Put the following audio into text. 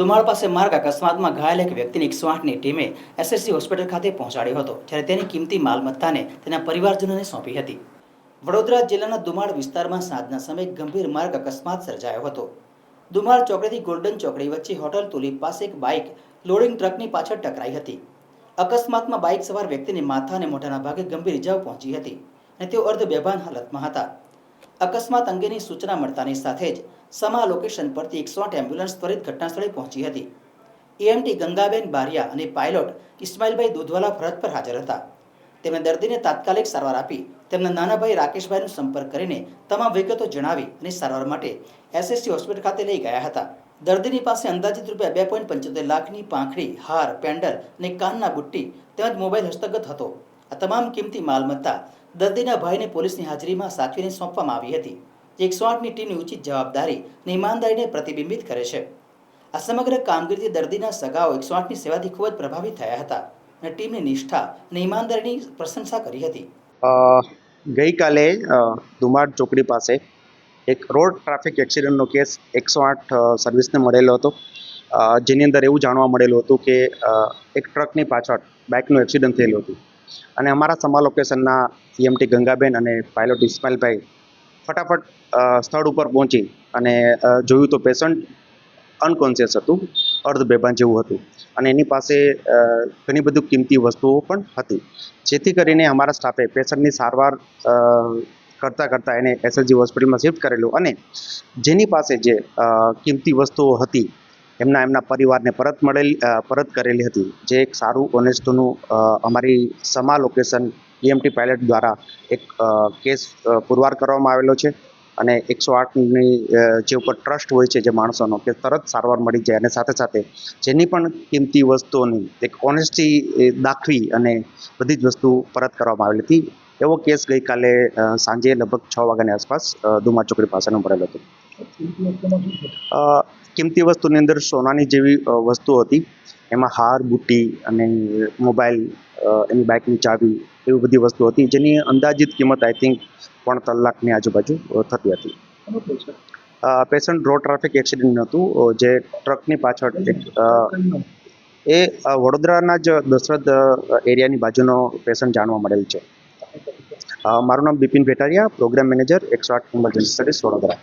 દુમાળ પાસે માર્ગ અકસ્માતમાં ઘાયલ એક વ્યક્તિને 108ની ટીમે એસએસસી હોસ્પિટલ ખાતે પહોંચાડ્યો હતો, જ્યારે તેની કિંમતી માલમત્તાને તેના પરિવારજનોને સોંપી હતી. વડોદરા જિલ્લાના દુમાળ વિસ્તારમાં સાંજના સમયે ગંભીર માર્ગ અકસ્માત સર્જાયો હતો. દુમાળ ચોકડીથી ગોલ્ડન ચોકડી વચ્ચે હોટલ તુલિપ પાસે એક બાઇક લોડિંગ ટ્રકની પાછળ ટકરાઈ હતી. અકસ્માતમાં બાઇક સવાર વ્યક્તિને માથા અને મોઢાના ભાગે ગંભીર ઇજાઓ પહોંચી હતી અને તેઓ અર્ધબેભાન હાલતમાં હતા. અકસ્માત અંગેની સૂચના મળતાની સાથે જ સમા લોકેશન પરથી 108 એમ્બ્યુલન્સ ત્વરિત ઘટનાસ્થળે પહોંચી હતી. એએમટી ગંગાબેન બારિયા અને પાયલોટ ઇસ્માઇલભાઈ દૂધવાલા ફરજ પર હાજર હતા. તેમણે દર્દીને તાત્કાલિક સારવાર આપી તેમના નાના ભાઈ રાકેશભાઈનો સંપર્ક કરીને તમામ વિગતો જણાવી અને સારવાર માટે એસએસસી હોસ્પિટલ ખાતે લઈ ગયા હતા. દર્દીની પાસે અંદાજિત રૂપિયા 2.75 લાખની પાંખડી, હાર, પેન્ડલ અને કાનના બુટ્ટી તેમજ મોબાઈલ હસ્તગત હતો. આ તમામ કિંમતી માલમત્તા દર્દીના ભાઈને પોલીસની હાજરીમાં સાચવીને સોંપવામાં આવી હતી. 108ની ટીમની ઉચિત જવાબદારી અને ઈમાનદારીને પ્રતિબિંબિત કરે છે. આ સમગ્ર કામગીરીથી દર્દીના સગાઓ 108ની સેવાથી ખૂબ જ પ્રભાવિત થયા હતા અને ટીમની નિષ્ઠા અને ઈમાનદારીની પ્રશંસા કરી હતી. ગઈકાલે દુમાળ ચોકડી પાસે એક રોડ ટ્રાફિક એક્સિડન્ટનો કેસ 108 સર્વિસને મળેલો હતો, જેની અંદર એવું જાણવા મળેલું હતું કે એક ટ્રકની પાછળ બાઇકનું એક્સિડન્ટ થયેલું હતું અને અમારા સમા લોકેશનના એએમટી ગંગાબેન અને પાયલોટ ઇસ્માઇલભાઈ ફટાફટ સ્થળ ઉપર પહોંચી અને જોયું તો પેશન્ટ અનકોન્શિયસ હતું, અર્ધ બેભાન જેવું હતું અને એની પાસે ઘણી બધી કિંમતી વસ્તુઓ પણ હતી, જેથી કરીને અમારા સ્ટાફે પેશન્ટની સારવાર કરતાં એને એસએસજી હોસ્પિટલમાં શિફ્ટ કરેલું અને જેની પાસે જે કિંમતી વસ્તુઓ હતી એમના પરિવારને પરત કરેલી હતી, જે એક સારું ઓનેસ્ટનું અમારી સમા લોકેશન એએમટી પાયલટ દ્વારા એક કેસ પુરવાર કરવામાં આવેલો છે અને 108ની જે ઉપર ટ્રસ્ટ હોય છે જે માણસોનો, કે તરત સારવાર મળી જાય અને સાથે સાથે જેની પણ કિંમતી વસ્તુઓની એક ઓનેસ્ટી દાખવી અને બધી જ વસ્તુ પરત કરવામાં આવેલી હતી. એવો કેસ ગઈકાલે સાંજે લગભગ 6 વાગ્યાની આસપાસ દુમાળ ચોકડી પાસેનો મળેલો હતો. કિંમતી વસ્તુની અંદર સોનાની જેવી વસ્તુઓ હતી, એમાં હાર, બુટ્ટી અને મોબાઈલ, એની બાઇકની ચાવી, એવી બધી વસ્તુ હતી, જેની અંદાજિત કિંમત આઈ થિંક 3.5 લાખની આજુબાજુ થતી હતી. પેશન્ટ રોડ ટ્રાફિક એક્સિડન્ટ હતું, જે ટ્રકની પાછળ એ વડોદરાના જ દશરથ એરિયાની બાજુનો પેશન્ટ જાણવા મળેલ છે. મારું નામ Bipin Bhetariya, programme manager 108 emergency service Vadodara.